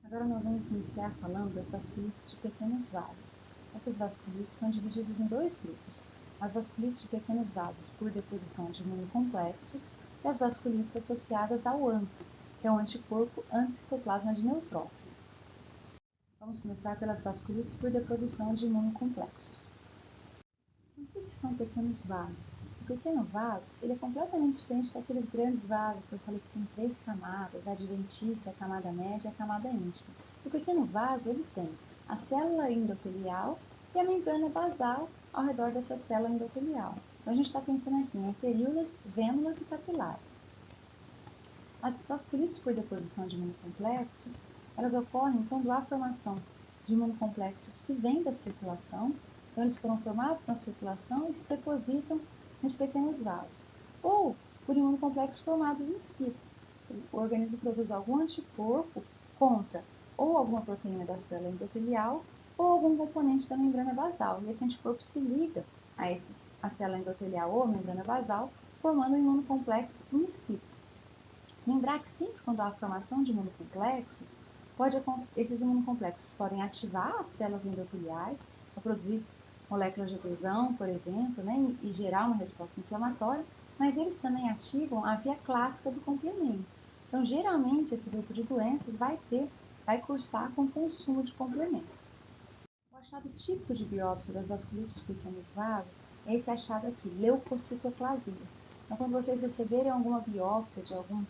Agora nós vamos iniciar falando das vasculites de pequenos vasos. Essas vasculites são divididas em dois grupos: as vasculites de pequenos vasos por deposição de imunocomplexos e as vasculites associadas ao AMP, que é o anticorpo anticitoplasma de neutrófilo. Vamos começar pelas vasculites por deposição de imunocomplexos. O que são pequenos vasos? O pequeno vaso ele é completamente diferente daqueles grandes vasos que eu falei que tem 3 camadas, a adventícia, a camada média e a camada íntima. O pequeno vaso ele tem a célula endotelial e a membrana basal ao redor dessa célula endotelial. Então a gente está pensando aqui em arteríolas, vênulas e capilares. As vasculites por deposição de imunocomplexos, elas ocorrem quando há formação de imunocomplexos que vêm da circulação. Então, eles foram formados na circulação e se depositam nos pequenos vasos. Ou por imunocomplexos formados in situ. O organismo produz algum anticorpo contra ou alguma proteína da célula endotelial ou algum componente da membrana basal. E esse anticorpo se liga a célula endotelial ou a membrana basal, formando um imunocomplexo in situ. Lembrar que sempre quando há formação de imunocomplexos, esses imunocomplexos podem ativar as células endoteliais para produzir moléculas de adesão, por exemplo, e gerar uma resposta inflamatória, mas eles também ativam a via clássica do complemento. Então, geralmente, esse grupo de doenças vai cursar com consumo de complemento. O achado típico de biópsia das vasculites de pequenos vasos é esse achado aqui, leucocitoplasia. Então, quando vocês receberem alguma biópsia de alguma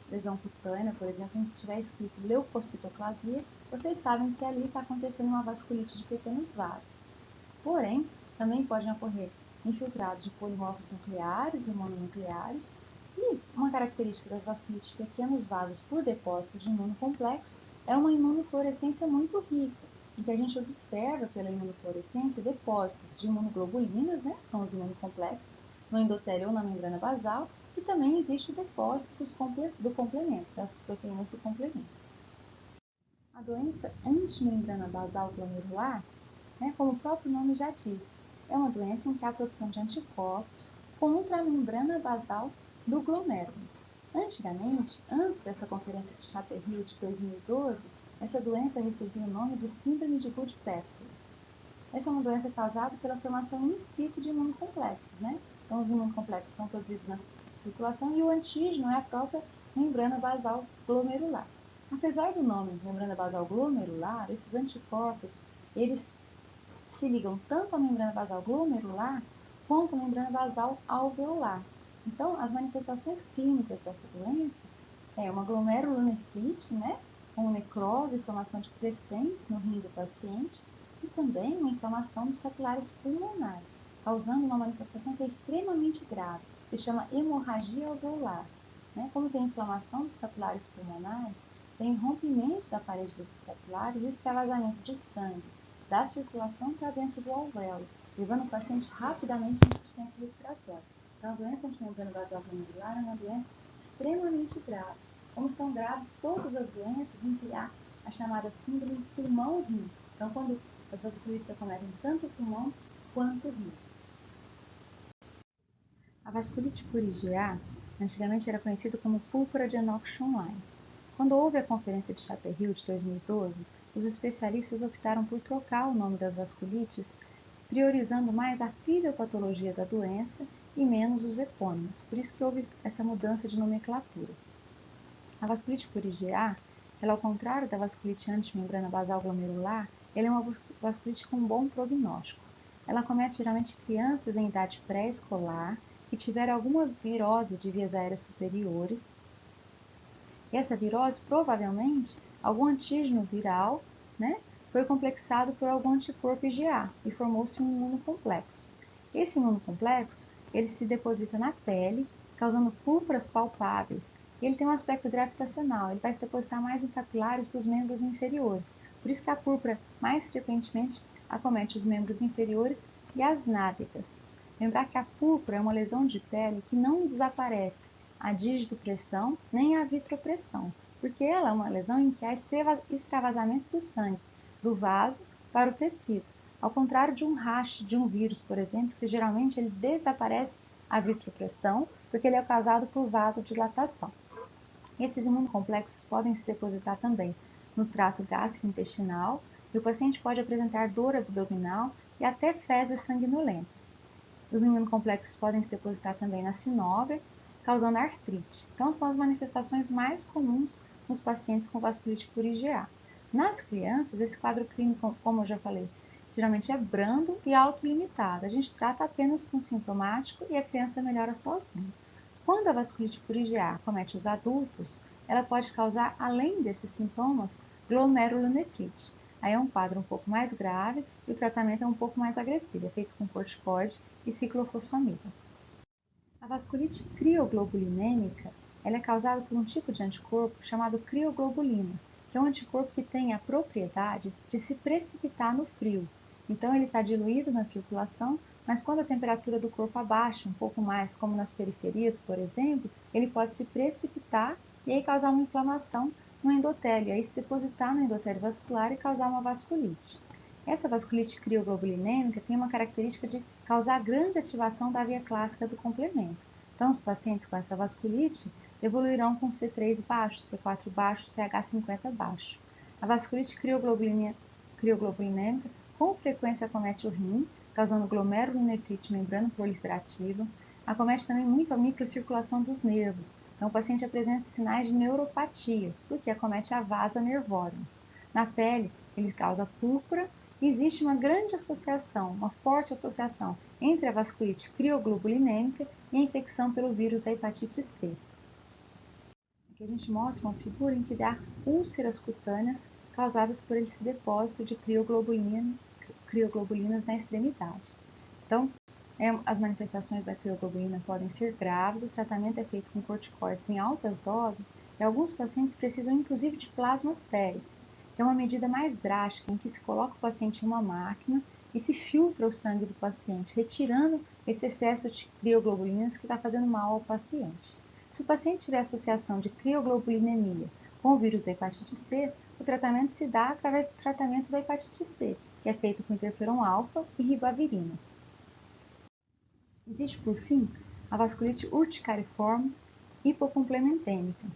lesão cutânea, por exemplo, em que tiver escrito leucocitoplasia, vocês sabem que ali está acontecendo uma vasculite de pequenos vasos. Porém, também podem ocorrer infiltrados de polimorfos nucleares e mononucleares, e uma característica das vasculites de pequenos vasos por depósito de imunocomplexo é uma imunofluorescência muito rica, em que a gente observa pela imunofluorescência depósitos de imunoglobulinas, que são os imunocomplexos, no endotélio ou na membrana basal, e também existe o depósito do complemento, das proteínas do complemento. A doença antimembrana basal glomerular, como o próprio nome já diz, é uma doença em que há a produção de anticorpos contra a membrana basal do glomérulo. Antigamente, antes dessa conferência de Chaperville de 2012, essa doença recebia o nome de síndrome de Goodpasture. Essa é uma doença causada pela formação in situ de imunocomplexos, Então, os imunocomplexos são produzidos na circulação e o antígeno é a própria membrana basal glomerular. Apesar do nome membrana basal glomerular, esses anticorpos, eles se ligam tanto à membrana basal glomerular quanto à membrana basal alveolar. Então, as manifestações clínicas dessa doença é uma glomerulonefrite, com necrose e formação de crescentes no rim do paciente, e também uma inflamação dos capilares pulmonares, causando uma manifestação que é extremamente grave, se chama hemorragia alveolar. Como tem inflamação dos capilares pulmonares, tem rompimento da parede desses capilares e extravasamento de sangue da circulação para dentro do alvéolo, levando o paciente rapidamente à insuficiência respiratória. Então, a doença antimembrana basal glomerular é uma doença extremamente grave. Como são graves todas as doenças em que há a chamada síndrome pulmão-rim. Então, quando as vasculites acometem tanto o pulmão quanto o rim. A vasculite por IgA antigamente era conhecida como púrpura de Enoch-Schönlein. Quando houve a conferência de Chaperville de 2012, os especialistas optaram por trocar o nome das vasculites, priorizando mais a fisiopatologia da doença e menos os epônimos. Por isso que houve essa mudança de nomenclatura. A vasculite por IgA, ela, ao contrário da vasculite antimembrana basal glomerular, ela é uma vasculite com bom prognóstico. Ela acomete geralmente crianças em idade pré-escolar que tiveram alguma virose de vias aéreas superiores. E essa virose, provavelmente, algum antígeno viral, foi complexado por algum anticorpo IgA e formou-se um imunocomplexo. Esse imunocomplexo, ele se deposita na pele, causando púrpuras palpáveis. E ele tem um aspecto gravitacional, ele vai se depositar mais em capilares dos membros inferiores. Por isso que a púrpura, mais frequentemente, acomete os membros inferiores e as nádegas. Lembrar que a púrpura é uma lesão de pele que não desaparece a dígito-pressão nem a vitropressão, porque ela é uma lesão em que há extravasamento do sangue, do vaso para o tecido. Ao contrário de um rash de um vírus, por exemplo, que geralmente ele desaparece a vitropressão, porque ele é causado por vasodilatação. Esses imunocomplexos podem se depositar também no trato gastrointestinal e o paciente pode apresentar dor abdominal e até fezes sanguinolentas. Os imunocomplexos podem se depositar também na sinóvia, causando artrite. Então, são as manifestações mais comuns nos pacientes com vasculite por IgA. Nas crianças, esse quadro clínico, como eu já falei, geralmente é brando e autolimitado. A gente trata apenas com sintomático e a criança melhora sozinha. Quando a vasculite por IgA acomete os adultos, ela pode causar, além desses sintomas, glomerulonefrite. Aí é um quadro um pouco mais grave e o tratamento é um pouco mais agressivo, é feito com corticoide e ciclofosfamida. A vasculite crioglobulinêmica ela é causada por um tipo de anticorpo chamado crioglobulina, que é um anticorpo que tem a propriedade de se precipitar no frio. Então ele está diluído na circulação, mas quando a temperatura do corpo abaixa um pouco mais, como nas periferias, por exemplo, ele pode se precipitar e aí causar uma inflamação no endotélio, aí se depositar no endotélio vascular e causar uma vasculite. Essa vasculite crioglobulinêmica tem uma característica de causar grande ativação da via clássica do complemento. Então, os pacientes com essa vasculite evoluirão com C3 baixo, C4 baixo, CH50 baixo. A vasculite crioglobulinêmica com frequência acomete o rim, causando glomerulonefrite membrana proliferativa. Acomete também muito a microcirculação dos nervos. Então, o paciente apresenta sinais de neuropatia, porque acomete a vasa nervorum. Na pele, ele causa púrpura. Existe uma grande associação, uma forte associação entre a vasculite crioglobulinêmica e a infecção pelo vírus da hepatite C. Aqui a gente mostra uma figura em que dá úlceras cutâneas causadas por esse depósito de crioglobulinas na extremidade. Então, as manifestações da crioglobulina podem ser graves, o tratamento é feito com corticoides em altas doses e alguns pacientes precisam inclusive de plasmaférese. É uma medida mais drástica em que se coloca o paciente em uma máquina e se filtra o sangue do paciente, retirando esse excesso de crioglobulinas que está fazendo mal ao paciente. Se o paciente tiver associação de crioglobulinemia com o vírus da hepatite C, o tratamento se dá através do tratamento da hepatite C, que é feito com interferon alfa e ribavirina. Existe, por fim, a vasculite urticariforme hipocomplementêmica,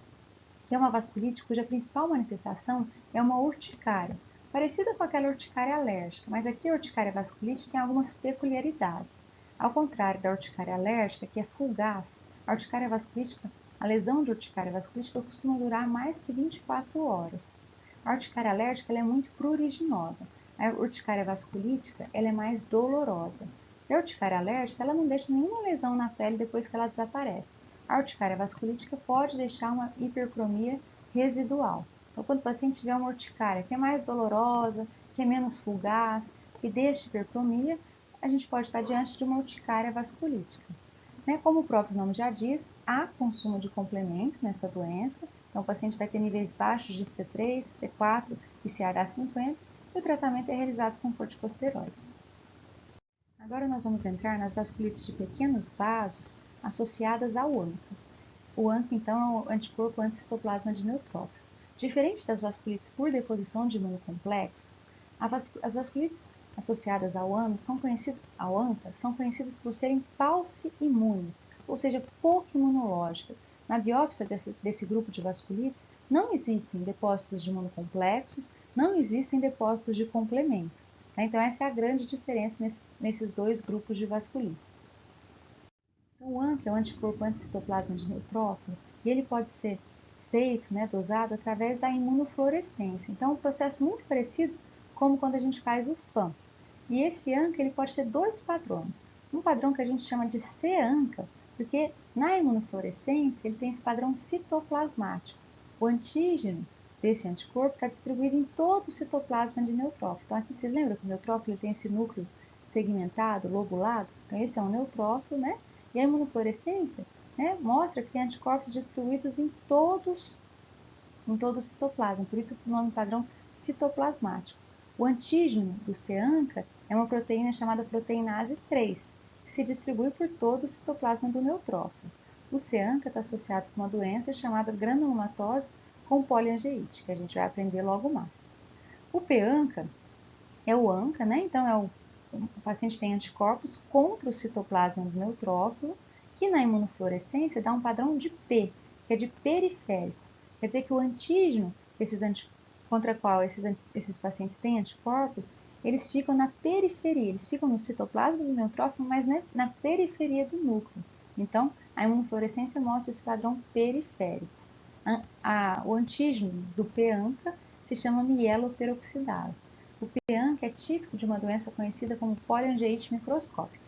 que é uma vasculite cuja principal manifestação é uma urticária, parecida com aquela urticária alérgica, mas aqui a urticária vasculite tem algumas peculiaridades. Ao contrário da urticária alérgica, que é fugaz, a urticária vasculítica, a lesão de urticária vasculítica costuma durar mais que 24 horas. A urticária alérgica ela é muito pruriginosa. A urticária vasculítica ela é mais dolorosa. A urticária alérgica ela não deixa nenhuma lesão na pele depois que ela desaparece. A urticária vasculítica pode deixar uma hipercromia residual. Então, quando o paciente tiver uma urticária que é mais dolorosa, que é menos fugaz, que deixa hipercromia, a gente pode estar diante de uma urticária vasculítica. Como o próprio nome já diz, há consumo de complemento nessa doença, então o paciente vai ter níveis baixos de C3, C4 e CH50 e o tratamento é realizado com corticosteroides. Agora nós vamos entrar nas vasculites de pequenos vasos associadas ao ANCA. O ANCA, então, é o anticorpo anticitoplasma de neutrófilo. Diferente das vasculites por deposição de imunocomplexo, as vasculites associadas ao ANCA são conhecidas por serem pauci-imunes, ou seja, pouco imunológicas. Na biópsia desse grupo de vasculites, não existem depósitos de imunocomplexos, não existem depósitos de complemento. Então, essa é a grande diferença nesses dois grupos de vasculites. Então, o ANCA é o anticorpo anticitoplasma de neutrófilo e ele pode ser feito, dosado através da imunofluorescência. Então, é um processo muito parecido como quando a gente faz o FAM. E esse ANCA ele pode ter dois padrões. Um padrão que a gente chama de C-ANCA, porque na imunofluorescência ele tem esse padrão citoplasmático. O antígeno desse anticorpo está distribuído em todo o citoplasma de neutrófilo. Então, aqui vocês lembram que o neutrófilo tem esse núcleo segmentado, lobulado? Então, esse é um neutrófilo, E a imunofluorescência mostra que tem anticorpos distribuídos em todo o citoplasma, por isso o nome padrão citoplasmático. O antígeno do C-ANCA é uma proteína chamada proteinase 3, que se distribui por todo o citoplasma do neutrófilo. O C-ANCA está associado com uma doença chamada granulomatose com poliangeite, que a gente vai aprender logo mais. O P-ANCA é o ANCA, Então, o paciente tem anticorpos contra o citoplasma do neutrófilo, que na imunofluorescência dá um padrão de P, que é de periférico. Quer dizer que o antígeno contra qual esses pacientes têm anticorpos, eles ficam na periferia, eles ficam no citoplasma do neutrófilo, mas na periferia do núcleo. Então, a imunofluorescência mostra esse padrão periférico. O antígeno do p-ANCA se chama mieloperoxidase. O p-ANCA é típico de uma doença conhecida como poliangeite microscópica.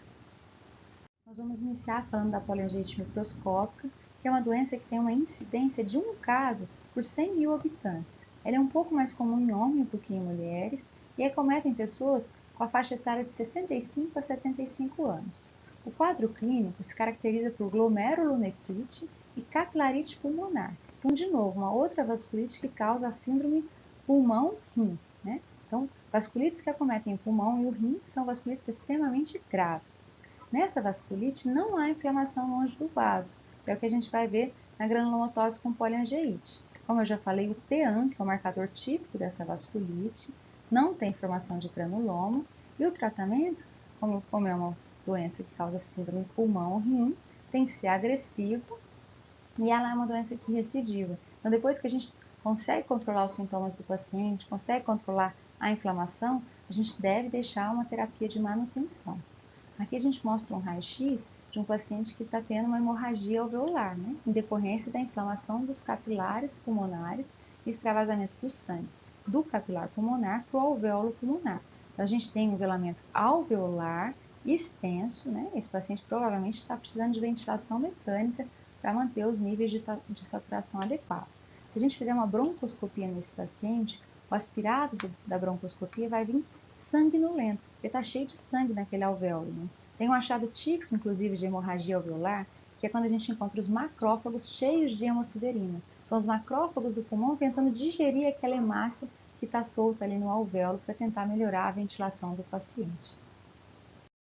Nós vamos iniciar falando da poliangeite microscópica, que é uma doença que tem uma incidência de um caso por 100 mil habitantes. Ela é um pouco mais comum em homens do que em mulheres e acomete em pessoas com a faixa etária de 65 a 75 anos. O quadro clínico se caracteriza por glomerulonefrite e capilarite pulmonar. Então, de novo, uma outra vasculite que causa a síndrome pulmão-rim, né? Então, vasculites que acometem o pulmão e o rim são vasculites extremamente graves. Nessa vasculite não há inflamação longe do vaso, que é o que a gente vai ver na granulomatose com poliangeite. Como eu já falei, o p-ANCA, que é o marcador típico dessa vasculite, não tem formação de granuloma, e o tratamento, como é uma doença que causa síndrome pulmão-rim, tem que ser agressivo e ela é uma doença que recidiva. Então, depois que a gente consegue controlar os sintomas do paciente, consegue controlar a inflamação, a gente deve deixar uma terapia de manutenção. Aqui a gente mostra um raio-x de um paciente que está tendo uma hemorragia alveolar, né, em decorrência da inflamação dos capilares pulmonares e extravasamento do sangue do capilar pulmonar para o alvéolo pulmonar. Então, a gente tem um velamento alveolar extenso, né? Esse paciente provavelmente está precisando de ventilação mecânica para manter os níveis de saturação adequados. Se a gente fizer uma broncoscopia nesse paciente, o aspirado da broncoscopia vai vir sanguinolento, porque está cheio de sangue naquele alvéolo. Né? Tem um achado típico, inclusive, de hemorragia alveolar, que é quando a gente encontra os macrófagos cheios de hemosiderina. São os macrófagos do pulmão tentando digerir aquela hemácia que está solta ali no alvéolo para tentar melhorar a ventilação do paciente.